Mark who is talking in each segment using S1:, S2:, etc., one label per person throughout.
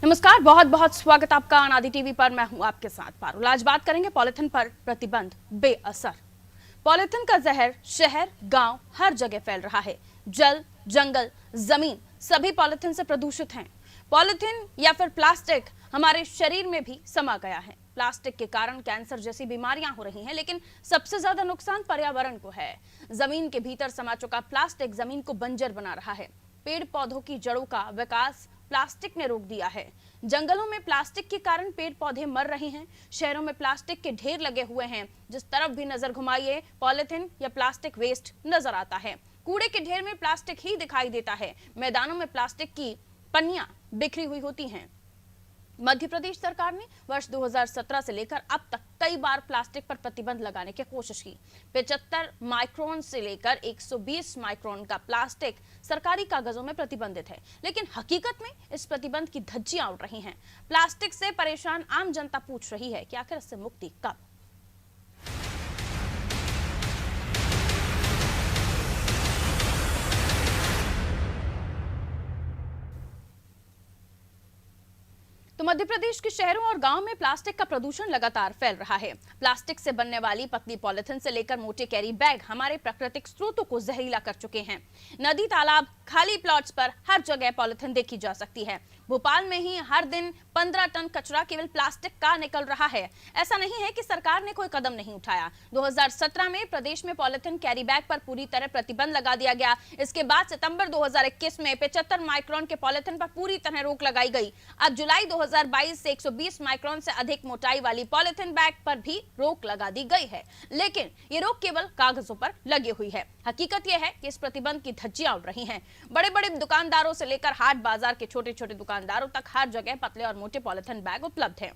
S1: नमस्कार, बहुत बहुत स्वागत आपका अनादि टीवी पर। मैं हूं आपके साथ पारुल। आज बात करेंगे पॉलिथीन पर प्रतिबंध बेअसर। पॉलिथीन का जहर शहर गांव हर जगह फैल रहा है। जल, जंगल, जमीन सभी पॉलिथीन से प्रदूषित हैं। पॉलिथीन या फिर प्लास्टिक हमारे शरीर में भी समा गया है। प्लास्टिक के कारण कैंसर जैसी बीमारियां हो रही हैं, लेकिन सबसे ज्यादा नुकसान पर्यावरण को है। जमीन के भीतर समा चुका प्लास्टिक जमीन को बंजर बना रहा है। पेड़ पौधों की जड़ों का विकास प्लास्टिक ने रोक दिया है। जंगलों में प्लास्टिक के कारण पेड़ पौधे मर रहे हैं। शहरों में प्लास्टिक के ढेर लगे हुए हैं। जिस तरफ भी नजर घुमाइए पॉलिथीन या प्लास्टिक वेस्ट नजर आता है। कूड़े के ढेर में प्लास्टिक ही दिखाई देता है। मैदानों में प्लास्टिक की पन्नियां बिखरी हुई होती हैं। मध्य प्रदेश सरकार ने वर्ष 2017 से लेकर अब तक कई बार प्लास्टिक पर प्रतिबंध लगाने की कोशिश की। 75 माइक्रोन से लेकर 120 माइक्रोन का प्लास्टिक सरकारी कागजों में प्रतिबंधित है, लेकिन हकीकत में इस प्रतिबंध की धज्जियां उड़ रही हैं। प्लास्टिक से परेशान आम जनता पूछ रही है कि आखिर इससे मुक्ति कब। तो मध्य प्रदेश के शहरों और गांवों में प्लास्टिक का प्रदूषण लगातार फैल रहा है। प्लास्टिक से बनने वाली पतली पॉलिथीन से लेकर मोटे कैरी बैग हमारे प्राकृतिक स्रोतों को जहरीला कर चुके हैं। नदी, तालाब, खाली प्लॉट्स पर हर जगह पॉलिथीन देखी जा सकती है। भोपाल में ही हर दिन 15 टन कचरा केवल प्लास्टिक का निकल रहा है। ऐसा नहीं है कि सरकार ने कोई कदम नहीं उठाया। 2017 में प्रदेश में पॉलिथीन कैरी बैग पर पूरी तरह प्रतिबंध लगा दिया गया। इसके बाद सितंबर 2021 में 75 माइक्रोन के पॉलिथीन पर पूरी तरह रोक लगाई गई। अब जुलाई 2022 से 120 माइक्रोन से अधिक मोटाई वाली पॉलिथीन बैग पर भी रोक लगा दी गई है, लेकिन ये रोक केवल कागजों पर लगी हुई है। हकीकत यह है कि इस प्रतिबंध की धज्जियां उड़ रही हैं। बड़े बड़े दुकानदारों से लेकर हाट बाजार के छोटे छोटे दुकानदारों तक हर जगह पतले और मोटे पॉलिथीन बैग उपलब्ध है।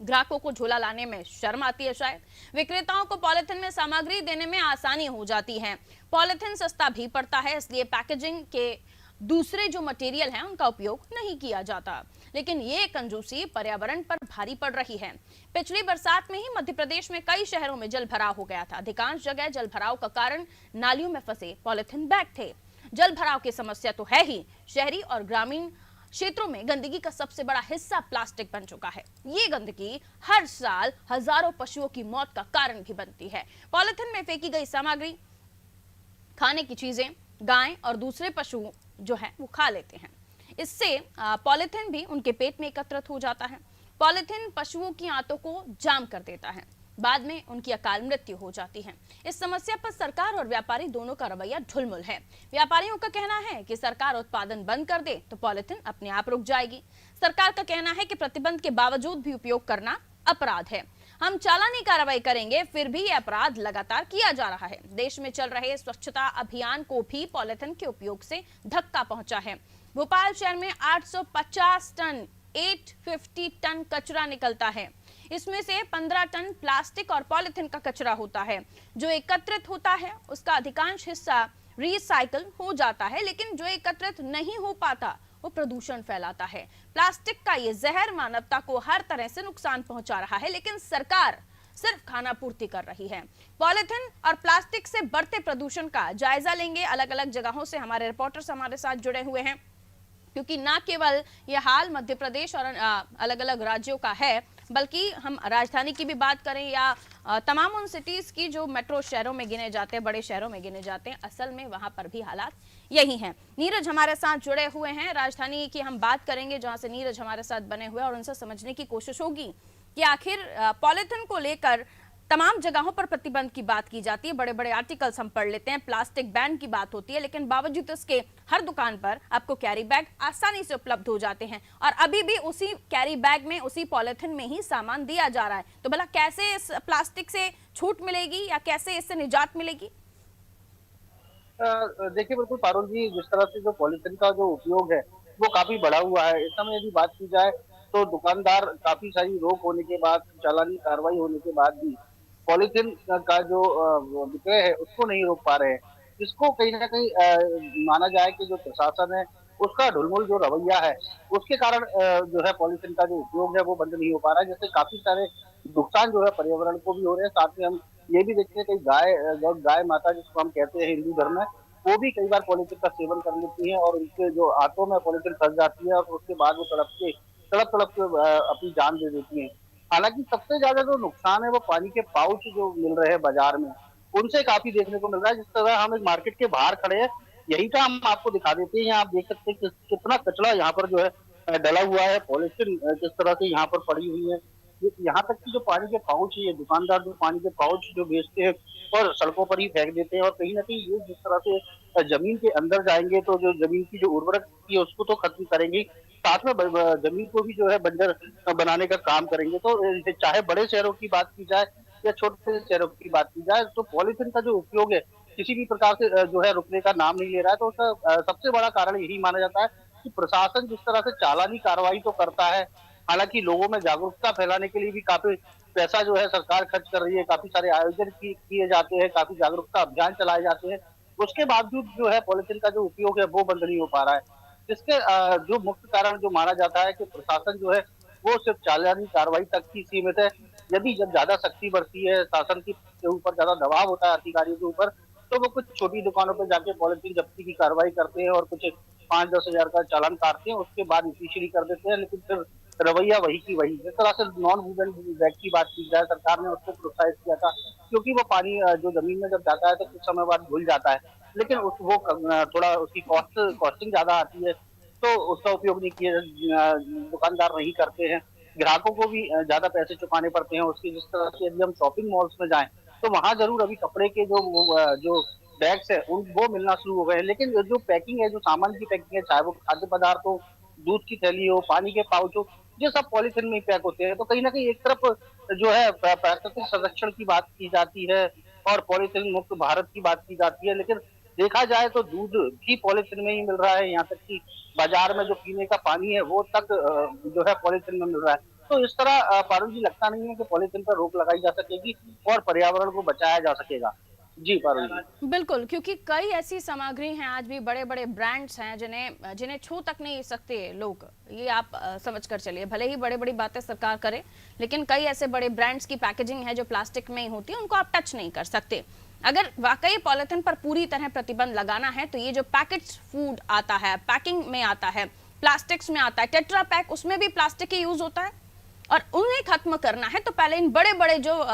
S1: ग्राहकों को झोला लाने में शर्म आती है, शायद विक्रेताओं को पॉलिथीन में सामग्री देने में आसानी हो जाती है। पॉलिथीन सस्ता भी पड़ता है, इसलिए पैकेजिंग के दूसरे जो मटेरियल हैं उनका उपयोग नहीं किया जाता। लेकिन ये कंजूसी पर्यावरण पर भारी पड़ रही है। पिछली बरसात में ही मध्य प्रदेश में कई शहरों में जल भराव हो गया था। अधिकांश जगह जल भराव का कारण नालियों में फंसे पॉलिथीन बैग थे। जल भराव की समस्या तो है ही, शहरी और ग्रामीण क्षेत्रों में गंदगी का सबसे बड़ा हिस्सा प्लास्टिक बन चुका है। ये गंदगी हर साल हजारों पशुओं की मौत का कारण भी बनती है। पॉलिथीन में फेंकी गई सामग्री, खाने की चीजें गाय और दूसरे पशु जो है वो खा लेते हैं। इससे पॉलिथीन भी उनके पेट में एकत्रित हो जाता है। पॉलिथीन पशुओं की आंतों को जाम कर देता है, बाद में उनकी अकाल मृत्यु हो जाती है। इस समस्या पर सरकार और व्यापारी दोनों का रवैया ढुलमुल है। व्यापारियों का कहना है कि सरकार उत्पादन बंद कर दे तो पॉलिथीन अपने आप रुक जाएगी। सरकार का कहना है कि प्रतिबंध के बावजूद भी उपयोग करना अपराध है। हम चालानी कार्रवाई करेंगे, फिर भी यह अपराध लगातार किया जा रहा है। देश में चल रहे स्वच्छता अभियान को भी पॉलिथीन के उपयोग से धक्का पहुंचा है। भोपाल शहर में 850 टन 850 टन कचरा निकलता है। इसमें से 15 टन प्लास्टिक और पॉलिथीन का कचरा होता है। जो एकत्रित होता है उसका अधिकांश हिस्सा रिसाइकल हो जाता है, लेकिन जो एकत्रित नहीं हो पाता वो प्रदूषण फैलाता है। प्लास्टिक का ये जहर मानवता को हर तरह से नुकसान पहुंचा रहा है, लेकिन सरकार सिर्फ खाना पूर्ति कर रही है। पॉलिथीन और प्लास्टिक से बढ़ते प्रदूषण का जायजा लेंगे। अलग अलग जगहों से हमारे रिपोर्टर्स हमारे साथ जुड़े हुए हैं, क्योंकि ना केवल यह हाल मध्य प्रदेश और अलग अलग राज्यों का है, बल्कि हम राजधानी की भी बात करें या तमाम उन सिटीज की जो मेट्रो शहरों में गिने जाते हैं, बड़े शहरों में गिने जाते हैं, असल में वहां पर भी हालात यही हैं। नीरज हमारे साथ जुड़े हुए हैं। राजधानी की हम बात करेंगे, जहां से नीरज हमारे साथ बने हुए और उनसे समझने की कोशिश होगी कि आखिर पॉलिथीन को लेकर तमाम जगहों पर प्रतिबंध की बात की जाती है। बड़े बड़े आर्टिकल्स हम पढ़ लेते हैं, प्लास्टिक बैन की बात होती है, लेकिन बावजूद इसके हर दुकान पर आपको कैरी बैग आसानी से उपलब्ध हो जाते हैं और अभी भी उसी कैरी बैग में, उसी पॉलिथीन में ही सामान दिया जा रहा है। तो भला कैसे इस प्लास्टिक से छूट मिलेगी या कैसे इससे निजात मिलेगी?
S2: देखिए बिल्कुल पारुल जी, जिस तरह से जो पॉलिथीन का जो उपयोग है वो काफी बढ़ा हुआ है। इस समय यदि बात की जाए तो दुकानदार काफी सारी रोक होने के बाद, चालानी कार्रवाई होने के बाद भी पॉलिथीन का जो विक्रय है उसको नहीं रोक पा रहे हैं, जिसको कहीं ना कहीं माना जाए कि जो प्रशासन है उसका ढुलमुल जो रवैया है उसके कारण जो है पॉलिथीन का जो उपयोग है वो बंद नहीं हो पा रहा है। जैसे काफी सारे नुकसान जो है पर्यावरण को भी हो रहे हैं, साथ में हम ये भी देखते हैं कि गाय गाय माता जिसको हम कहते हैं हिंदू धर्म में, वो भी कई बार पॉलीथीन का सेवन कर लेती हैं और उनके जो आंतों में पॉलीथीन फँस जाती है और उसके बाद वो तड़प-तड़प के अपनी जान दे देती हैं। हालाँकि सबसे ज़्यादा जो नुकसान है वो पानी के पाउच जो मिल रहे हैं बाज़ार में, उनसे काफ़ी देखने को मिल रहा है। जिस तरह हम एक मार्केट के बाहर खड़े हैं, यही का हम आपको दिखा देते हैं। यहाँ आप देख सकते हैं कि कितना कचरा यहाँ पर जो है डला हुआ है, पॉलीथीन किस तरह से यहाँ पर पड़ी हुई है। ये यहाँ तक कि जो पानी के पाउच है, ये दुकानदार जो पानी के पाउच जो बेचते हैं और सड़कों पर ही फेंक देते हैं और कहीं न कहीं ये जिस तरह से ज़मीन के अंदर जाएँगे तो जो ज़मीन की जो उर्वरक शक्ति है उसको तो खत्म करेंगे ही, साथ में ब ब ज़मीन को भी जो है बंजर बनाने का काम करेंगे। तो चाहे बड़े शहरों की बात की जाए या छोटे शहरों की बात की जाए, तो पॉलीथीन का जो उपयोग है, किसी भी प्रकार से जो है रुकने का नाम नहीं ले रहा है। तो उसका सबसे बड़ा कारण यही माना जाता है कि प्रशासन जिस तरह से चालानी कार्रवाई तो करता है, हालाँकि लोगों में जागरूकता फैलाने के लिए भी काफ़ी पैसा जो है सरकार खर्च कर रही है, काफ़ी सारे आयोजन किए जाते हैं, काफ़ी जागरूकता अभियान चलाए जाते हैं। उसके बावजूद जो है पॉलीथीन का जो उपयोग है वो बंद नहीं हो पा रहा है। इसके जो मुख्य कारण जो माना जाता है कि प्रशासन जो है वो सिर्फ़ चालानी कार्रवाई तक ही सीमित है। यदि जब ज़्यादा सख्ती बढ़ती है, शासन की के ऊपर ज़्यादा दबाव होता है अधिकारियों के ऊपर, तो वो कुछ छोटी दुकानों पे जाके पॉलीथीन जब्ती की कार्रवाई करते हैं और कुछ 5-10 हज़ार का चालान काटते हैं, उसके बाद इशू कर देते हैं, लेकिन फिर रवैया वही की वही। जिस तरह से नॉन वुडन बैग की बात की जाए, सरकार ने उसको प्रोत्साहित किया था, क्योंकि वो पानी जो ज़मीन में जब जाता है तो कुछ समय बाद घुल जाता है। लेकिन थोड़ा उसकी कॉस्टिंग ज़्यादा आती है, तो उसका उपयोग नहीं दुकानदार नहीं करते हैं। ग्राहकों को भी ज़्यादा पैसे चुकाने पड़ते हैं उसके। जिस तरह से यदि हम शॉपिंग मॉल्स में जाएँ, तो वहाँ ज़रूर अभी कपड़े के जो बैग्स हैं उन वो मिलना शुरू हो गए हैं। लेकिन जो पैकिंग है, जो सामान की पैकिंग है, चाहे वो खाद्य पदार्थ हो, दूध की थैली हो, पानी के पाउच हो, ये सब पॉलीथीन में ही पैक होते हैं। तो कहीं न कहीं एक तरफ जो है प्राकृतिक संरक्षण की बात की जाती है और पॉलीथीन मुक्त भारत की बात की जाती है, लेकिन देखा जाए तो दूध भी पॉलीथीन में ही मिल रहा है, यहाँ तक कि बाज़ार में जो पीने का पानी है वो तक जो है पॉलीथीन में मिल रहा है। तो इस तरह पारुल जी लगता नहीं है कि पॉलीथीन पर रोक लगाई जा सकेगी और पर्यावरण को बचाया जा सकेगा। जी, पारुल जी।
S1: बिल्कुल, क्योंकि कई ऐसी सामग्री हैं, आज भी बड़े-बड़े ब्रांड्स हैं जिन्हें जिन्हें छू तक नहीं सकते लोग। ये आप समझ कर चलिए, भले ही बड़ी-बड़ी बातें सरकार करे, लेकिन कई ऐसे बड़े ब्रांड्स की पैकेजिंग है जो प्लास्टिक में ही होती है, उनको आप टच नहीं कर सकते। अगर वाकई पॉलिथीन पर पूरी तरह प्रतिबंध लगाना है, तो ये जो पैकेट्स फूड आता है, पैकिंग में आता है, प्लास्टिक्स में आता है, टेट्रा पैक, उसमें भी प्लास्टिक ही यूज होता है और उन्हें खत्म करना है तो पहले इन बड़े-बड़े जो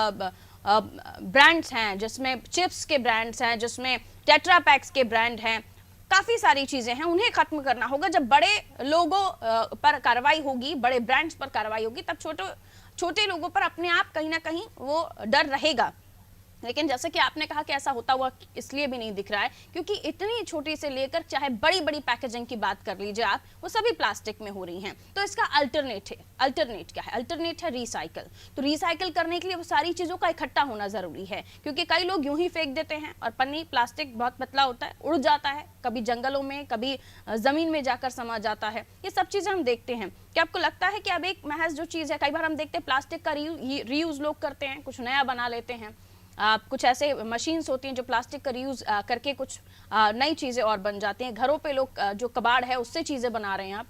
S1: ब्रांड्स हैं, जिसमें चिप्स के ब्रांड्स हैं, जिसमें टेट्रा पैक्स के ब्रांड हैं, काफी सारी चीजें हैं, उन्हें खत्म करना होगा। जब बड़े लोगों पर कार्रवाई होगी, बड़े ब्रांड्स पर कार्रवाई होगी, तब छोटे छोटे लोगों पर अपने आप कहीं ना कहीं वो डर रहेगा। लेकिन जैसे कि आपने कहा कि ऐसा होता हुआ इसलिए भी नहीं दिख रहा है क्योंकि इतनी छोटी से लेकर चाहे बड़ी बड़ी पैकेजिंग की बात कर लीजिए आप, वो सभी प्लास्टिक में हो रही हैं। तो इसका अल्टरनेट क्या है? अल्टरनेट है रिसाइकल। तो रिसाइकल करने के लिए वो सारी चीजों का इकट्ठा होना जरूरी है, क्योंकि कई लोग यूं ही फेंक देते हैं और पन्नी प्लास्टिक बहुत पतला होता है, उड़ जाता है, कभी जंगलों में, कभी जमीन में जाकर समा जाता है। ये सब चीजें हम देखते हैं। क्या आपको लगता है कि अब एक महज जो चीज है, कई बार हम देखते हैं प्लास्टिक का रीयूज लोग करते हैं, कुछ नया बना लेते हैं। कुछ ऐसे मशीन्स होती हैं जो प्लास्टिक का रीयूज करके कुछ नई चीजें और बन जाती हैं। घरों पे लोग जो कबाड़ है उससे चीजें बना रहे हैं आप।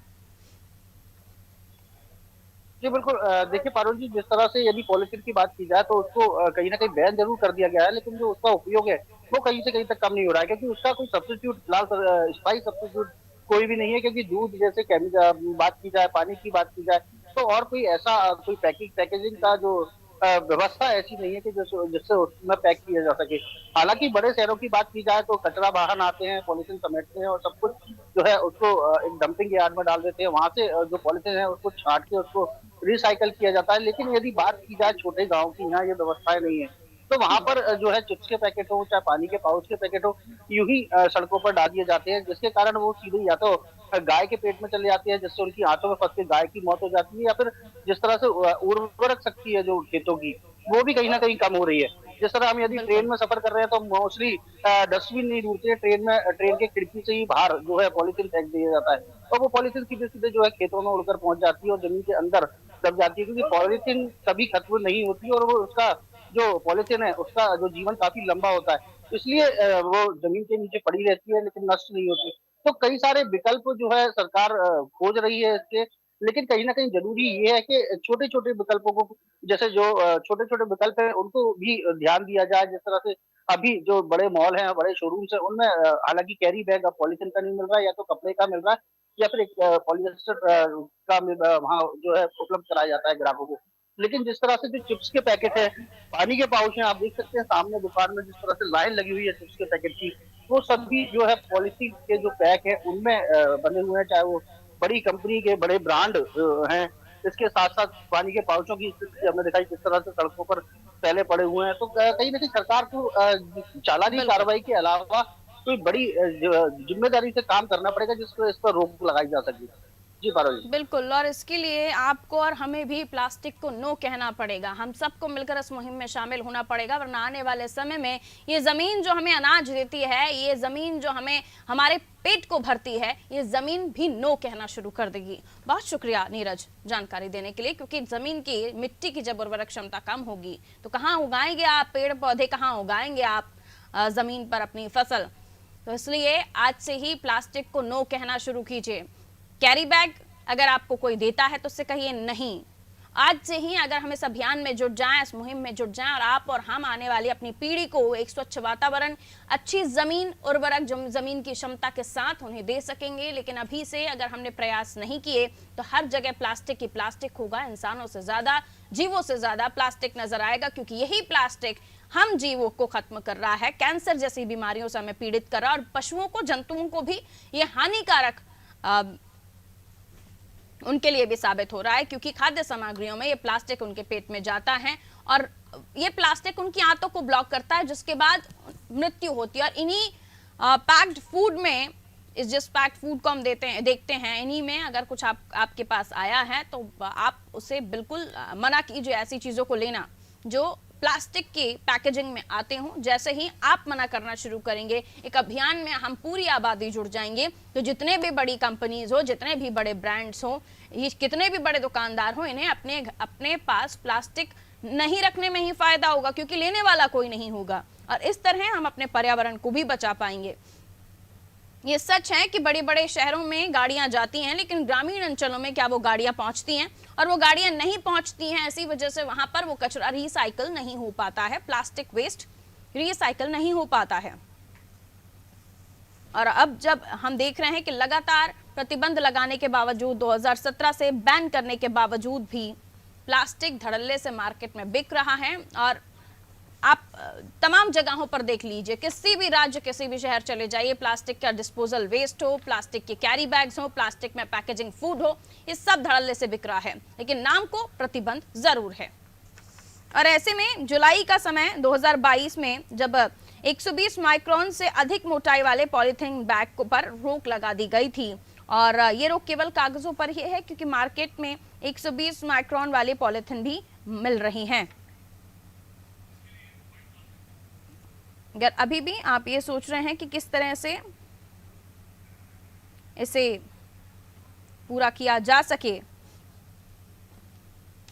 S2: जी, बिल्कुल देखिए पारुल जी, जिस तरह से यदि पॉलीथीन की बात की जाए तो उसको कहीं न कहीं बैन ज़रूर कर दिया गया है, लेकिन जो उसका उपयोग है, वो कहीं से कहीं तक कम नहीं हो रहा है, क्योंकि उसका कोई सब्स्टिट्यूट फिलहाल स्थायी सब्स्टिट्यूट कोई भी नहीं है, क्योंकि दूध जैसे बात की जाए, पानी की बात की जाए, तो और कोई ऐसा कोई पैकेजिंग का जो व्यवस्था ऐसी नहीं है कि जिससे उसमें पैक किया जा सके। हालाँकि बड़े शहरों की बात की जाए तो कचरा वाहन आते हैं, पॉलीथीन समेटते हैं और सब कुछ जो है उसको एक डंपिंग यार्ड में डाल देते हैं। वहाँ से जो पॉलीथीन है उसको छाँट के उसको रिसाइकल किया जाता है। लेकिन यदि बात की जाए छोटे गाँव की, यहाँ ये व्यवस्थाएँ नहीं है। तो वहाँ पर जो है चिप्स के पैकेट हो, चाहे पानी के पाउच के पैकेट हो, यूँ ही सड़कों पर डाल दिए जाते हैं, जिसके कारण वो सीधे या तो गाय के पेट में चले जाती है, जिससे उनकी आँतों में फँस के गाय की मौत हो जाती है, या फिर जिस तरह से उर्वरक शक्ति है जो खेतों की, वो भी कहीं न कहीं कम हो रही है। जिस तरह हम यदि ट्रेन
S1: बिल्कुल।
S2: में सफ़र कर रहे हैं तो मोस्टली डस्टबिन नहीं ढूँढते हैं, ट्रेन के खिड़की से ही बाहर जो है पॉलीथीन फेंक दिया जाता है और वो पॉलीथीन सीधे-सीधे जो है खेतों में उड़कर पहुँच जाती है और ज़मीन के अंदर दब जाती है, क्योंकि पॉलीथीन कभी खत्म नहीं होती और वो उसका जो पॉलीथीन है उसका जो जीवन काफ़ी लंबा होता है। इसलिए वो ज़मीन के नीचे पड़ी रहती है, लेकिन नष्ट नहीं होती। तो कई सारे विकल्प जो है सरकार खोज रही है इसके, लेकिन कहीं न कहीं ज़रूरी ये है कि छोटे-छोटे विकल्पों को, जैसे जो छोटे-छोटे विकल्प हैं उनको भी ध्यान दिया जाए। जिस तरह से अभी जो बड़े मॉल हैं, बड़े शोरूम्स हैं, उनमें हालाँकि कैरी बैग अब पॉलीथीन का नहीं मिल रहा है, या तो कपड़े का मिल रहा है, या फिर एक पॉलिएस्टर का वहाँ जो है उपलब्ध कराया जाता है ग्राहकों को। लेकिन जिस तरह से जो चिप्स के पैकेट हैं, पानी के पाउच हैं, आप देख सकते हैं सामने दुकान में जिस तरह से लाइन लगी हुई है चिप्स के पैकेट की, वो सभी जो है पॉलीथीन के जो पैक हैं, उनमें बने हुए हैं, चाहे वो बड़ी कंपनी के बड़े ब्रांड हैं। इसके साथ-साथ पानी के पाउचों की स्थिति हमने दिखाई किस तरह से सड़कों पर फैले पड़े हुए हैं। तो कहीं न कहीं सरकार को चालानी
S1: बिल्कुल।
S2: कार्रवाई के अलावा कोई बड़ी ज़िम्मेदारी से काम करना पड़ेगा, जिससे इस पर रोक लगाई जा सके। जी, पारो जी।
S1: बिल्कुल, और इसके लिए आपको और हमें भी प्लास्टिक को नो कहना पड़ेगा। हम सबको मिलकर इस मुहिम में शामिल होना पड़ेगा, वरना आने वाले समय में ये ज़मीन जो हमें अनाज देती है, ये ज़मीन जो हमें हमारे पेट को भरती है, ये ज़मीन भी नो कहना शुरू कर देगी। बहुत शुक्रिया नीरज जानकारी देने के लिए, क्योंकि ज़मीन की, मिट्टी की जब उर्वरक क्षमता कम होगी तो कहाँ उगाएंगे आप पेड़ पौधे, कहाँ उगाएंगे आप ज़मीन पर अपनी फसल। तो इसलिए आज से ही प्लास्टिक को नो कहना शुरू कीजिए। कैरी बैग अगर आपको कोई देता है तो उससे कहिए नहीं। आज से ही अगर हम इस अभियान में जुट जाएं, इस मुहिम में जुट जाएं, और आप और हम आने वाली अपनी पीढ़ी को एक स्वच्छ वातावरण, अच्छी जमीन, उर्वरक जमीन की क्षमता के साथ उन्हें दे सकेंगे। लेकिन अभी से अगर हमने प्रयास नहीं किए तो हर जगह प्लास्टिक ही प्लास्टिक होगा। इंसानों से ज्यादा, जीवों से ज्यादा प्लास्टिक नजर आएगा, क्योंकि यही प्लास्टिक हम जीवों को खत्म कर रहा है, कैंसर जैसी बीमारियों से हमें पीड़ित कर रहा है, और पशुओं को, जंतुओं को भी ये हानिकारक उनके लिए भी साबित हो रहा है, क्योंकि खाद्य सामग्रियों में ये प्लास्टिक उनके पेट में जाता है और ये प्लास्टिक उनकी आंतों को ब्लॉक करता है, जिसके बाद मृत्यु होती है। और इन्हीं पैक्ड फूड में, इस जिस पैक्ड फूड को हम देखते हैं, इन्हीं में अगर कुछ आपके पास आया है तो आप उसे बिल्कुल मना कीजिए ऐसी चीजों को लेना जो प्लास्टिक की पैकेजिंग में आते हों। जैसे ही आप मना करना शुरू करेंगे, एक अभियान में हम पूरी आबादी जुड़ जाएंगे, तो जितने भी बड़ी कंपनीज हो, जितने भी बड़े ब्रांड्स हो, ये कितने भी बड़े दुकानदार हो, इन्हें अपने पास प्लास्टिक नहीं रखने में ही फायदा होगा, क्योंकि लेने वाला कोई नहीं होगा। और इस तरह हम अपने पर्यावरण को भी बचा पाएंगे। ये सच है कि बड़े बड़े शहरों में गाड़ियां जाती हैं, लेकिन ग्रामीण अंचलों में क्या वो गाड़ियां पहुंचती हैं? और वो गाड़ियां नहीं पहुंचती हैं, ऐसी वजह से वहां पर वो कचरा रिसाइकल नहीं हो पाता है, प्लास्टिक वेस्ट रिसाइकल नहीं हो पाता है। और अब जब हम देख रहे हैं कि लगातार प्रतिबंध लगाने के बावजूद, 2017 से बैन करने के बावजूद भी प्लास्टिक धड़ल्ले से मार्केट में बिक रहा है। और आप तमाम जगहों पर देख लीजिए, किसी भी राज्य, किसी भी शहर चले जाइए, प्लास्टिक का डिस्पोजल वेस्ट हो, प्लास्टिक के कैरी बैग्स हो, प्लास्टिक में पैकेजिंग फूड हो, ये सब धड़ल्ले से बिक रहा है, लेकिन नाम को प्रतिबंध जरूर है। और ऐसे में जुलाई का समय 2022 में जब 120 माइक्रोन से अधिक मोटाई वाले पॉलीथीन बैग पर रोक लगा दी गई थी, और ये रोक केवल कागजों पर ही है, क्योंकि मार्केट में 120 माइक्रोन वाले पॉलीथीन भी मिल रही हैं। अगर अभी भी आप ये सोच रहे हैं कि किस तरह से इसे पूरा किया जा सके,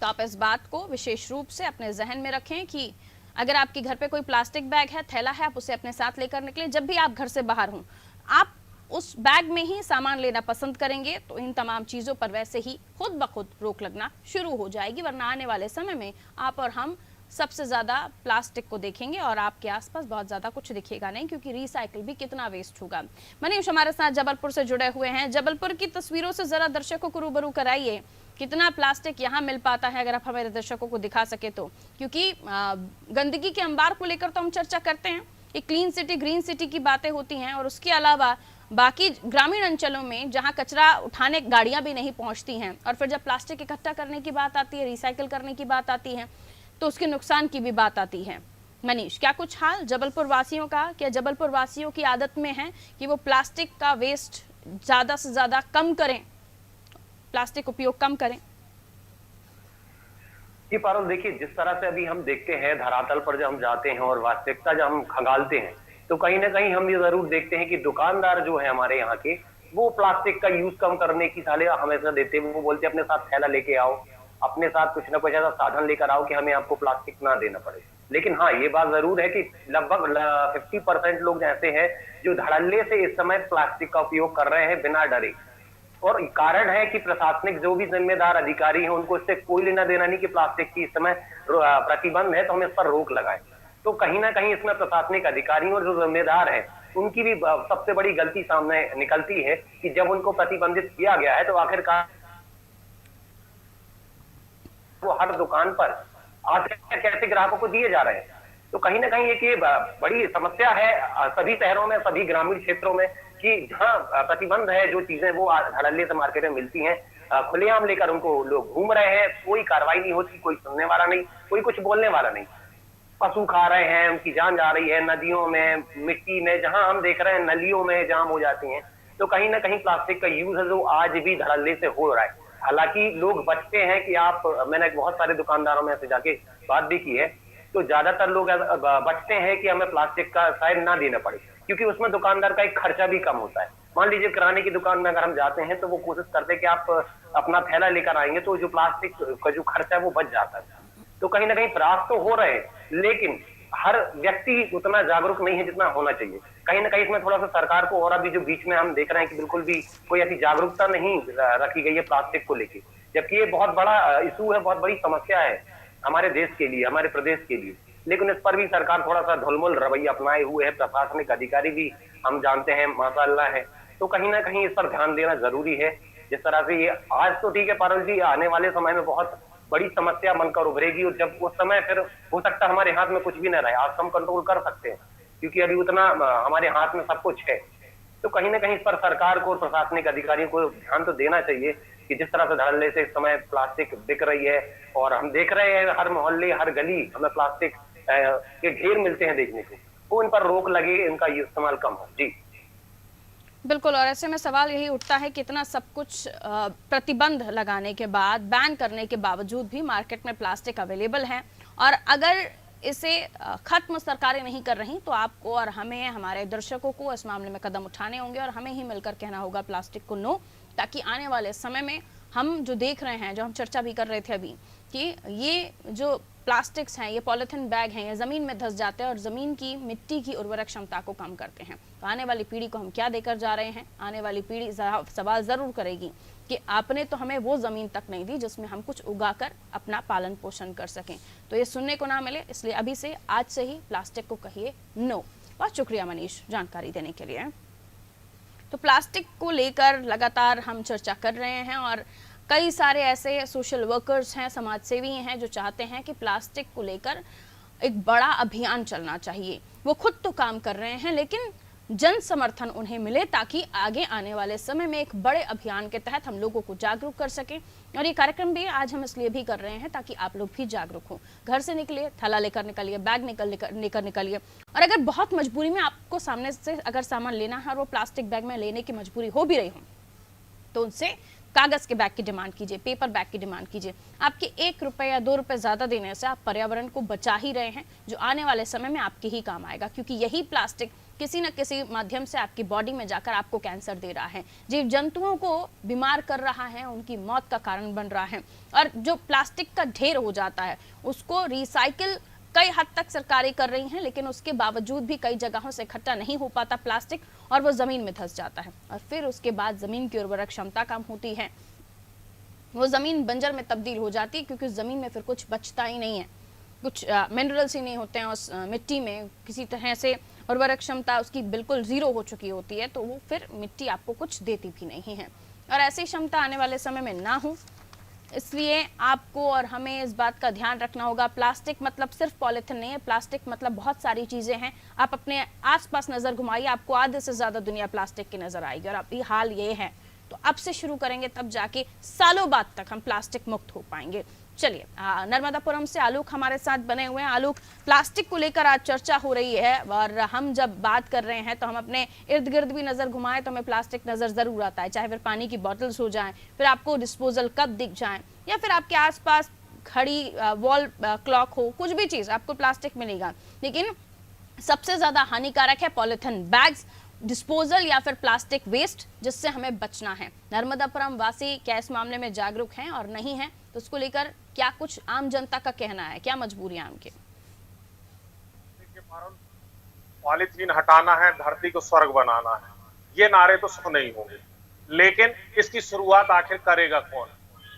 S1: तो आप इस बात को विशेष रूप से अपने जहन में रखें कि अगर आपके घर पे कोई प्लास्टिक बैग है, थैला है, आप उसे अपने साथ लेकर निकलें। जब भी आप घर से बाहर हों, आप उस बैग में ही सामान लेना पसंद करेंगे, तो इन तमाम चीजों पर वैसे ही खुद ब खुद रोक लगना शुरू हो जाएगी। वरना आने वाले समय में आप और हम सबसे ज्यादा प्लास्टिक को देखेंगे और आपके आसपास बहुत ज्यादा कुछ दिखेगा नहीं, क्योंकि रिसाइकिल भी कितना वेस्ट होगा। मनीष हमारे साथ जबलपुर से जुड़े हुए हैं। जबलपुर की तस्वीरों से जरा दर्शकों को रूबरू कराइए, कितना प्लास्टिक यहाँ मिल पाता है, अगर आप हमारे दर्शकों को दिखा सके तो। क्योंकि गंदगी के अंबार को लेकर तो हम चर्चा करते हैं, एक क्लीन सिटी, ग्रीन सिटी की बातें होती हैं, और उसके अलावा बाकी ग्रामीण अंचलों में जहां कचरा उठाने गाड़ियां भी नहीं पहुंचती हैं, और फिर जब प्लास्टिक इकट्ठा करने की बात आती है, रिसाइकिल करने की बात आती है, तो उसके नुकसान की भी बात आती है। मनीष, क्या कुछ हाल जबलपुर वासियों का, क्या जबलपुर वासियों की आदत में है कि वो प्लास्टिक का वेस्ट ज्यादा से ज्यादा कम करें, प्लास्टिक उपयोग कम करें?
S3: जी पारुल, देखिए जिस तरह से अभी हम देखते हैं धरातल पर जब हम जाते हैं और वास्तविकता जब हम खंगालते हैं, तो कहीं ना कहीं हम ये जरूर देखते हैं कि दुकानदार जो है हमारे यहाँ के, वो प्लास्टिक का यूज कम करने की सलाह हमेशा देते हैं। वो बोलते हैं अपने साथ थैला लेके आओ, अपने साथ कुछ ना कुछ ऐसा साधन लेकर आओ कि हमें आपको प्लास्टिक ना देना पड़े। लेकिन हाँ, ये बात जरूर है कि लगभग 50% लोग ऐसे हैं जो धड़ल्ले से इस समय प्लास्टिक का उपयोग कर रहे हैं बिना डरे। और कारण है कि प्रशासनिक जो भी जिम्मेदार अधिकारी हैं, उनको इससे कोई लेना देना नहीं कि प्लास्टिक की इस समय प्रतिबंध है तो हम इस पर रोक लगाएं। तो कहीं ना कहीं इसमें प्रशासनिक अधिकारियों और जो जिम्मेदार है उनकी भी सबसे बड़ी गलती सामने निकलती है कि जब उनको प्रतिबंधित किया गया है तो आखिरकार वो हर दुकान पर आखिर कैसे ग्राहकों को दिए जा रहे हैं। तो कहीं ना कहीं एक ये बड़ी समस्या है सभी शहरों में, सभी ग्रामीण क्षेत्रों में, कि जहां प्रतिबंध है, जो चीजें वो धड़ल्ले से मार्केट में मिलती हैं, खुलेआम लेकर उनको लोग घूम रहे हैं, कोई कार्रवाई नहीं होती, कोई सुनने वाला नहीं, कोई कुछ बोलने वाला नहीं। पशु खा रहे हैं, उनकी जान जा रही है, नदियों में, मिट्टी में, जहां हम देख रहे हैं नलियों में जाम हो जाती हैं। तो कहीं ना कहीं प्लास्टिक का यूज है जो आज भी धड़ल्ले से हो रहा है। हालांकि लोग बचते हैं कि मैंने बहुत सारे दुकानदारों में ऐसे जाके बात भी की है, तो ज्यादातर लोग बचते हैं कि हमें प्लास्टिक का शायद ना देना पड़े, क्योंकि उसमें दुकानदार का एक खर्चा भी कम होता है। मान लीजिए किराने की दुकान में अगर हम जाते हैं तो वो कोशिश करते हैं कि आप अपना थैला लेकर आएंगे तो जो प्लास्टिक का जो खर्चा है वो बच जाता है। तो कहीं ना कहीं प्रयास तो हो रहे हैं, लेकिन हर व्यक्ति उतना जागरूक नहीं है जितना होना चाहिए। कहीं ना कहीं इसमें थोड़ा सा सरकार को, और अभी जो बीच में हम देख रहे हैं कि बिल्कुल भी कोई ऐसी जागरूकता नहीं रखी गई है प्लास्टिक को लेके, जबकि ये बहुत बड़ा इशू है, बहुत बड़ी समस्या है हमारे देश के लिए, हमारे प्रदेश के लिए। लेकिन इस पर भी सरकार थोड़ा सा ढुलमुल रवैया अपनाए हुए है, प्रशासनिक अधिकारी भी हम जानते हैं माशाअल्लाह है। तो कहीं ना कहीं इस पर ध्यान देना जरूरी है। जिस तरह से ये आज तो ठीक है पारुल जी, आने वाले समय में बहुत बड़ी समस्या बनकर उभरेगी, और जब उस समय फिर हो सकता है हमारे हाथ में कुछ भी न रहे। आज हम कंट्रोल कर सकते हैं क्योंकि अभी उतना हमारे हाथ में सब कुछ है। तो कहीं ना कहीं इस पर सरकार को और प्रशासनिक अधिकारियों को ध्यान तो देना चाहिए कि जिस तरह से धड़ल्ले से इस समय प्लास्टिक बिक रही है, और हम देख रहे हैं हर मोहल्ले, हर गली हमें प्लास्टिक के ढेर मिलते हैं देखने को, वो इन पर रोक लगे, इनका इस्तेमाल कम हो। जी
S1: बिल्कुल, और ऐसे में सवाल यही उठता है कि इतना सब कुछ प्रतिबंध लगाने के बाद, बैन करने के बावजूद भी मार्केट में प्लास्टिक अवेलेबल है, और अगर इसे खत्म सरकारें नहीं कर रही तो आपको और हमें, हमारे दर्शकों को इस मामले में कदम उठाने होंगे और हमें ही मिलकर कहना होगा प्लास्टिक को नो, ताकि आने वाले समय में हम जो देख रहे हैं, जो हम चर्चा भी कर रहे थे अभी, कि ये जो प्लास्टिक्स हैं, ये पॉलिथीन बैग हैं, ये ज़मीन में धंस जाते हैं और ज़मीन की, मिट्टी की उर्वरक क्षमता को कम करते हैं। तो आने वाली पीढ़ी को हम क्या देकर जा रहे हैं? आने वाली पीढ़ी सवाल ज़रूर करेगी कि आपने तो हमें वो ज़मीन तक नहीं दी जिसमें हम कुछ उगाकर अपना पालन पोषण कर सकें। तो ये सुनने को ना मिले, इसलिए अभी से, आज से ही प्लास्टिक को कहिए नो। बहुत शुक्रिया मनीष जानकारी देने के लिए। तो प्लास्टिक को लेकर लगातार हम चर्चा कर रहे हैं, और कई सारे ऐसे सोशल वर्कर्स हैं, समाज सेवी हैं, जो चाहते हैं कि प्लास्टिक को लेकर एक बड़ा अभियान चलना चाहिए। वो खुद तो काम कर रहे हैं, लेकिन जन समर्थन उन्हें मिले, ताकि आगे आने वाले समय में एक बड़े अभियान के तहत हम लोगों को जागरूक कर सकें। और ये कार्यक्रम भी आज हम इसलिए भी कर रहे हैं ताकि आप लोग भी जागरूक हो। घर से निकलिए, थैला लेकर निकलिए, बैग निकलिए, और अगर बहुत मजबूरी में आपको सामने से अगर सामान लेना है और वो प्लास्टिक बैग में लेने की मजबूरी हो भी रही हो, तो उनसे कागज के बैग की डिमांड कीजिए, पेपर बैग की डिमांड कीजिए। आपके 1 रुपए या 2 रुपए ज्यादा देने से आप पर्यावरण को बचा ही रहे हैं, जो आने वाले समय में आपके ही काम आएगा, क्योंकि यही प्लास्टिक किसी न किसी माध्यम से आपकी बॉडी में जाकर आपको कैंसर दे रहा है, जीव जंतुओं को बीमार कर रहा है, उनकी मौत का कारण बन रहा है। और जो प्लास्टिक का ढेर हो जाता है, उसको रिसाइकिल कई हद तक सरकारें कर रही हैं, लेकिन उसके बावजूद भी कई जगहों से इकट्ठा नहीं हो पाता प्लास्टिक, और वो जमीन में धंस जाता है, और फिर उसके बाद जमीन की उर्वरक क्षमता कम होती है, वो जमीन बंजर में तब्दील हो जाती है, क्योंकि जमीन में फिर कुछ बचता ही नहीं है, कुछ मिनरल्स ही नहीं होते हैं उस मिट्टी में, किसी तरह से उर्वरक क्षमता उसकी बिल्कुल जीरो हो चुकी होती है, तो वो फिर मिट्टी आपको कुछ देती भी नहीं है। और ऐसी क्षमता आने वाले समय में ना हो, इसलिए आपको और हमें इस बात का ध्यान रखना होगा। प्लास्टिक मतलब सिर्फ पॉलिथीन नहीं है, प्लास्टिक मतलब बहुत सारी चीजें हैं। आप अपने आसपास नजर घुमाइए, आपको आधे से ज्यादा दुनिया प्लास्टिक की नजर आएगी, और अभी हाल ये है, तो अब से शुरू करेंगे तब जाके सालों बाद तक हम प्लास्टिक मुक्त हो पाएंगे। चलिए, नर्मदापुरम से आलोक हमारे साथ बने हुए हैं। आलोक, प्लास्टिक को लेकर आज चर्चा हो रही है, और हम जब बात कर रहे हैं तो हम अपने इर्द गिर्द भी नजर घुमाएं तो हमें प्लास्टिक नजर जरूर आता है, चाहे फिर पानी की बॉटल्स हो जाएं, फिर आपको डिस्पोजल कप दिख जाएं, या फिर आपके आसपास घड़ी, वॉल क्लॉक हो, कुछ भी चीज आपको प्लास्टिक मिलेगा। लेकिन सबसे ज्यादा हानिकारक है पॉलिथीन बैग्स, डिस्पोजल या फिर प्लास्टिक वेस्ट, जिससे हमें बचना है। नर्मदापुरम वासी क्या इस मामले में जागरूक हैं और नहीं हैं, तो उसको लेकर क्या कुछ आम जनता का कहना है, क्या मजबूरियां उनकी?
S4: पॉलीथीन हटाना है, धरती को स्वर्ग बनाना है, ये नारे तो सुने ही होंगे, लेकिन इसकी शुरुआत आखिर करेगा कौन?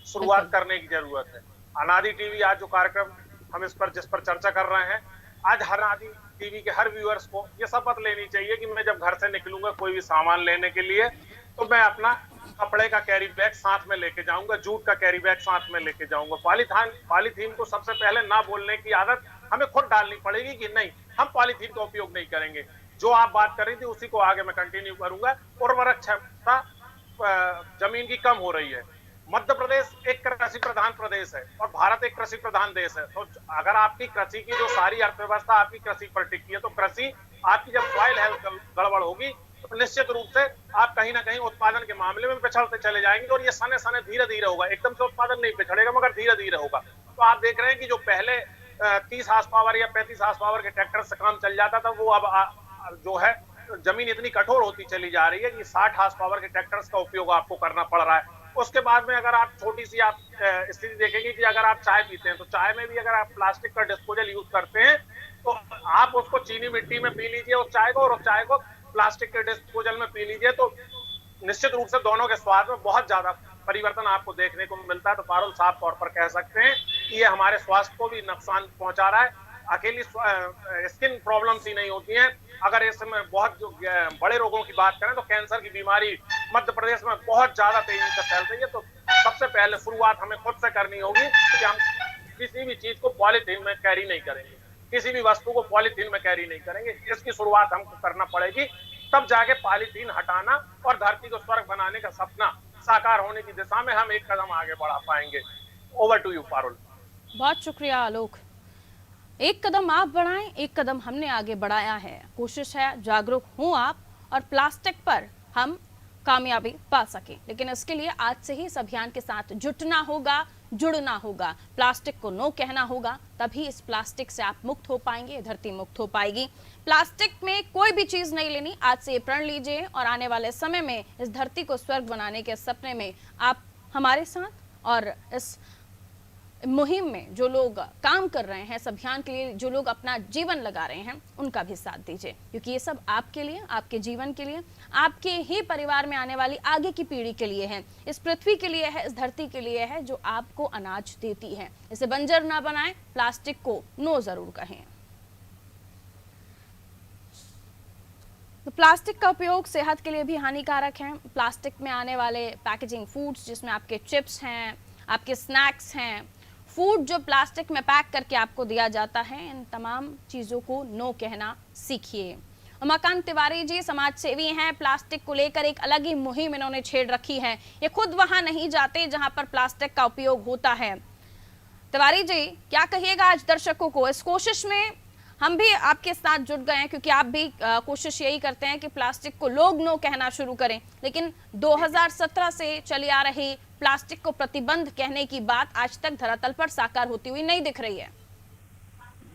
S4: शुरुआत करने की जरूरत है। अनादि टीवी आज जो कार्यक्रम हम जिस पर चर्चा कर रहे हैं, आज हर आदमी, टीवी के हर व्यूअर्स को ये शपथ लेनी चाहिए कि मैं जब घर से निकलूंगा कोई भी सामान लेने के लिए तो मैं अपना कपड़े का कैरी बैग साथ में लेके जाऊंगा, जूट का कैरी बैग साथ में लेके जाऊंगा। पॉलीथीन को सबसे पहले ना बोलने की आदत हमें खुद डालनी पड़ेगी कि नहीं, हम पॉलीथीन का उपयोग नहीं करेंगे। जो आप बात कर रही थी उसी को आगे मैं कंटिन्यू करूंगा। उर्वरक क्षमता जमीन की कम हो रही है। मध्य प्रदेश एक कृषि प्रधान प्रदेश है और भारत एक कृषि प्रधान देश है। तो अगर आपकी कृषि की जो सारी अर्थव्यवस्था आपकी कृषि पर टिकी है, तो कृषि आपकी जब सॉइल हेल्थ गड़बड़ होगी तो निश्चित रूप से आप कहीं ना कहीं उत्पादन के मामले में पिछड़ते चले जाएंगे। और ये सने सने धीरे धीरे होगा, एकदम से उत्पादन नहीं पिछड़ेगा मगर धीरे धीरे होगा। तो आप देख रहे हैं कि जो पहले 30 हार्स पावर या 35 हार्स पावर के ट्रैक्टर से काम चल जाता था, वो अब जो है जमीन इतनी कठोर होती चली जा रही है कि 60 हार्स पावर के ट्रैक्टर्स का उपयोग आपको करना पड़ रहा है। उसके बाद में अगर आप छोटी सी आप स्थिति देखेंगे कि अगर आप चाय पीते हैं तो चाय में भी अगर आप प्लास्टिक का डिस्पोजल यूज करते हैं तो आप उसको चीनी मिट्टी में पी लीजिए उस चाय को, और उस चाय को प्लास्टिक के डिस्पोजल में पी लीजिए, तो निश्चित रूप से दोनों के स्वाद में बहुत ज्यादा परिवर्तन आपको देखने को मिलता है। तो पारुल साफ तौर पर कह सकते हैं कि ये हमारे स्वास्थ्य को भी नुकसान पहुंचा रहा है। अकेली स्किन प्रॉब्लम्स ही नहीं होती हैं, अगर इसमें बहुत जो बड़े रोगों की बात करें तो कैंसर की बीमारी मध्य प्रदेश में बहुत ज्यादा तेजी से फैल रही है। तो सबसे पहले शुरुआत हमें खुद से करनी होगी कि हम किसी भी चीज को पॉलीथीन में कैरी नहीं करेंगे, किसी भी वस्तु को पॉलीथीन में कैरी नहीं करेंगे। इसकी शुरुआत हमको करना पड़ेगी, तब जाके पॉलीथीन हटाना और धरती को स्वर्ग बनाने का सपना साकार होने की दिशा में हम एक कदम आगे बढ़ा पाएंगे। Over to you Parul.
S1: बहुत शुक्रिया आलोक। एक कदम आप बढ़ाएं, एक कदम हमने आगे बढ़ाया है। कोशिश है जागरूक हों आप और प्लास्टिक पर हम कामयाबी पा सकें, लेकिन इसके लिए आज से ही इस अभियान के साथ जुटना होगा, जुड़ना होगा, प्लास्टिक को नो कहना होगा, तभी इस प्लास्टिक से आप मुक्त हो पाएंगे, धरती मुक्त हो पाएगी। प्लास्टिक में कोई भी चीज नहीं लेनी, आज से ये प्रण लीजिए और आने वाले समय में इस धरती को स्वर्ग बनाने के सपने में आप हमारे साथ और इस मुहिम में जो लोग काम कर रहे हैं, इस अभियान के लिए जो लोग अपना जीवन लगा रहे हैं, उनका भी साथ दीजिए, क्योंकि ये सब आपके लिए, आपके जीवन के लिए, आपके ही परिवार में आने वाली आगे की पीढ़ी के लिए है, इस पृथ्वी के लिए है, इस धरती के लिए है जो आपको अनाज देती है। इसे बंजर ना बनाएं, प्लास्टिक को नो जरूर कहें। तो प्लास्टिक का उपयोग सेहत के लिए भी हानिकारक है। प्लास्टिक में आने वाले पैकेजिंग फूड्स, जिसमें आपके चिप्स हैं, आपके स्नैक्स हैं, फूड जो प्लास्टिक में पैक करके आपको दिया जाता है, इन तमाम चीज़ों को नो कहना सीखिए। उमाकांत तिवारी जी समाज सेवी हैं, प्लास्टिक को लेकर एक अलग ही मुहिम इन्होंने छेड़ रखी है। ये खुद वहां नहीं जाते जहां पर प्लास्टिक का उपयोग होता है। तिवारी जी, क्या कहिएगा आज दर्शकों को? इस कोशिश में हम भी आपके साथ जुट गए हैं, क्योंकि आप भी कोशिश यही करते हैं कि प्लास्टिक को लोग नो कहना शुरू करें, लेकिन 2017 से चली आ रही प्लास्टिक को प्रतिबंध कहने की बात आज तक धरातल पर साकार होती हुई नहीं दिख रही है।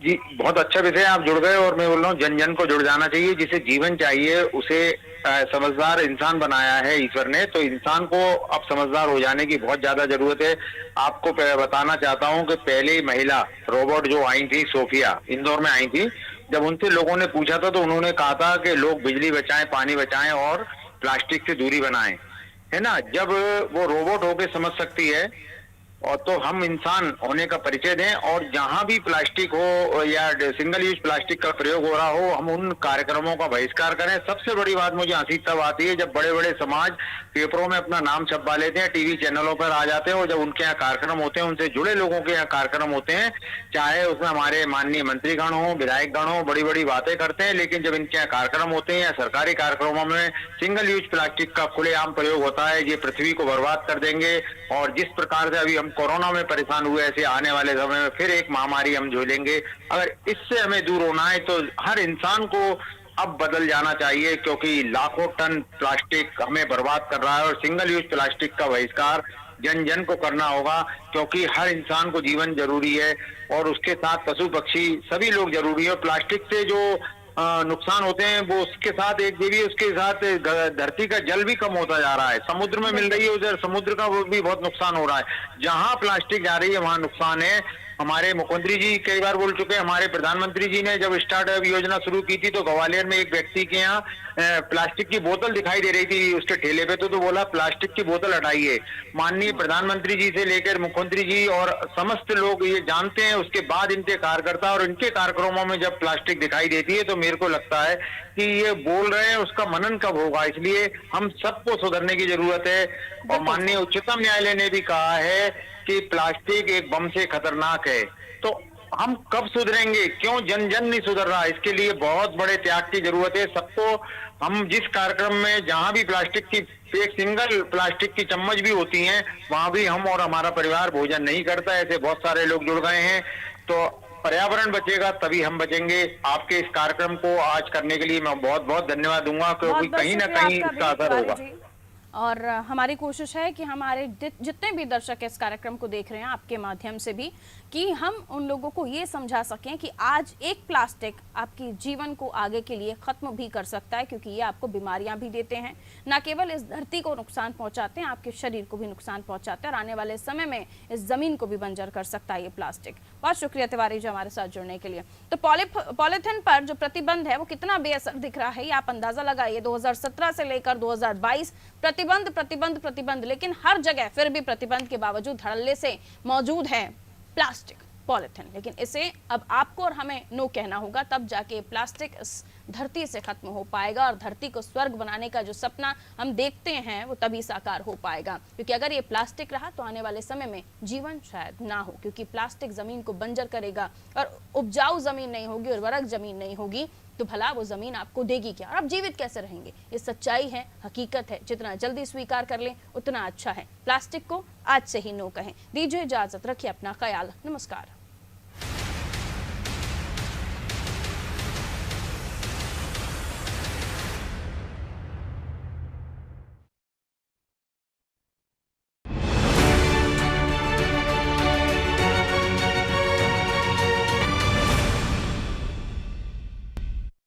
S5: जी, बहुत अच्छा विषय आप जुड़ गए और मैं बोल रहा हूँ जन जन को जुड़ जाना चाहिए। जिसे जीवन चाहिए उसे समझदार इंसान बनाया है ईश्वर ने, तो इंसान को अब समझदार हो जाने की बहुत ज्यादा जरूरत है। आपको बताना चाहता हूँ कि पहले महिला रोबोट जो आई थी, सोफिया, इंदौर में आई थी, जब उनसे लोगों ने पूछा था तो उन्होंने कहा था कि लोग बिजली बचाएं, पानी बचाएं और प्लास्टिक से दूरी बनाएं, है ना। जब वो रोबोट होके समझ सकती है और तो हम इंसान होने का परिचय दें, और जहां भी प्लास्टिक हो या सिंगल यूज प्लास्टिक का प्रयोग हो रहा हो, हम उन कार्यक्रमों का बहिष्कार करें। सबसे बड़ी बात मुझे हंसी तब आती है जब बड़े बड़े समाज पेपरों में अपना नाम छपवा लेते हैं, टीवी चैनलों पर आ जाते हैं, और जब उनके यहाँ कार्यक्रम होते हैं, उनसे जुड़े लोगों के यहाँ कार्यक्रम होते हैं, चाहे उसमें हमारे माननीय मंत्रीगण हो, विधायकगण हो, बड़ी बड़ी बातें करते हैं, लेकिन जब इनके यहाँ कार्यक्रम होते हैं या सरकारी कार्यक्रमों में सिंगल यूज प्लास्टिक का खुलेआम प्रयोग होता है, ये पृथ्वी को बर्बाद कर देंगे। और जिस प्रकार से अभी हम कोरोना में परेशान हुए, ऐसे आने वाले समय में फिर एक महामारी हम झेलेंगे। अगर इससे हमें दूर होना है तो हर इंसान को अब बदल जाना चाहिए, क्योंकि लाखों टन प्लास्टिक हमें बर्बाद कर रहा है, और सिंगल यूज प्लास्टिक का बहिष्कार जन जन को करना होगा, क्योंकि हर इंसान को जीवन जरूरी है और उसके साथ पशु पक्षी सभी लोग जरूरी है। प्लास्टिक से जो नुकसान होते हैं वो उसके साथ एक देवी, उसके साथ धरती का जल भी कम होता जा रहा है, समुद्र में मिल रही है, उधर समुद्र का वो भी बहुत नुकसान हो रहा है। जहां प्लास्टिक जा रही है वहां नुकसान है। हमारे मुख्यमंत्री जी कई बार बोल चुके हैं, हमारे प्रधानमंत्री जी ने जब स्टार्टअप योजना शुरू की थी तो ग्वालियर में एक व्यक्ति के यहाँ प्लास्टिक की बोतल दिखाई दे रही थी उसके ठेले पे, तो बोला प्लास्टिक की बोतल हटाइए। माननीय प्रधानमंत्री जी से लेकर मुख्यमंत्री जी और समस्त लोग ये जानते हैं, उसके बाद इनके कार्यकर्ता और इनके कार्यक्रमों में जब प्लास्टिक दिखाई देती है तो मेरे को लगता है कि ये बोल रहे हैं, उसका मनन कब होगा। इसलिए हम सबको सुधरने की जरूरत है। और माननीय उच्चतम न्यायालय ने भी कहा है कि प्लास्टिक एक बम से खतरनाक है। तो हम कब सुधरेंगे? क्यों जन जन नहीं सुधर रहा? इसके लिए बहुत बड़े त्याग की जरूरत है सबको। हम जिस कार्यक्रम में जहां भी प्लास्टिक की एक सिंगल प्लास्टिक की चम्मच भी होती हैं, वहां भी हम और हमारा परिवार भोजन नहीं करता। ऐसे बहुत सारे लोग जुड़ गए हैं। तो पर्यावरण बचेगा तभी हम बचेंगे। आपके इस कार्यक्रम को आज करने के लिए मैं बहुत बहुत धन्यवाद दूंगा, क्योंकि कहीं ना कहीं इसका असर होगा।
S1: और हमारी कोशिश है कि हमारे जितने भी दर्शक इस कार्यक्रम को देख रहे हैं आपके माध्यम से भी, कि हम उन लोगों को ये समझा सकें कि आज एक प्लास्टिक आपकी जीवन को आगे के लिए खत्म भी कर सकता है, क्योंकि ये आपको बीमारियां भी देते हैं, ना केवल इस धरती को नुकसान पहुंचाते हैं, आपके शरीर को भी नुकसान पहुंचाते हैं और आने वाले समय में इस जमीन को भी बंजर कर सकता है ये प्लास्टिक। बहुत शुक्रिया तिवारी जी हमारे साथ जुड़ने के लिए। तो पॉलीथिन पर जो प्रतिबंध है वो कितना बेअसर दिख रहा है ये आप अंदाजा लगाइए। 2017 से लेकर 2022 प्रतिबंध प्रतिबंध प्रतिबंध, लेकिन हर जगह फिर भी प्रतिबंध के बावजूद धड़ल्ले से मौजूद है प्लास्टिक, पॉलीथिन। लेकिन इसे अब आपको और हमें नो कहना होगा, तब जाके प्लास्टिक इस धरती से खत्म हो पाएगा और धरती को स्वर्ग बनाने का जो सपना हम देखते हैं वो तभी साकार हो पाएगा। क्योंकि अगर ये प्लास्टिक रहा तो आने वाले समय में जीवन शायद ना हो, क्योंकि प्लास्टिक जमीन को बंजर करेगा और उपजाऊ जमीन नहीं होगी, उर्वरक जमीन नहीं होगी, तो भला वो जमीन आपको देगी क्या और आप जीवित कैसे रहेंगे? ये सच्चाई है, हकीकत है। जितना जल्दी स्वीकार कर लें उतना अच्छा है। प्लास्टिक को आज से ही नो कहें। दीजिए इजाजत, रखिए अपना ख्याल। नमस्कार।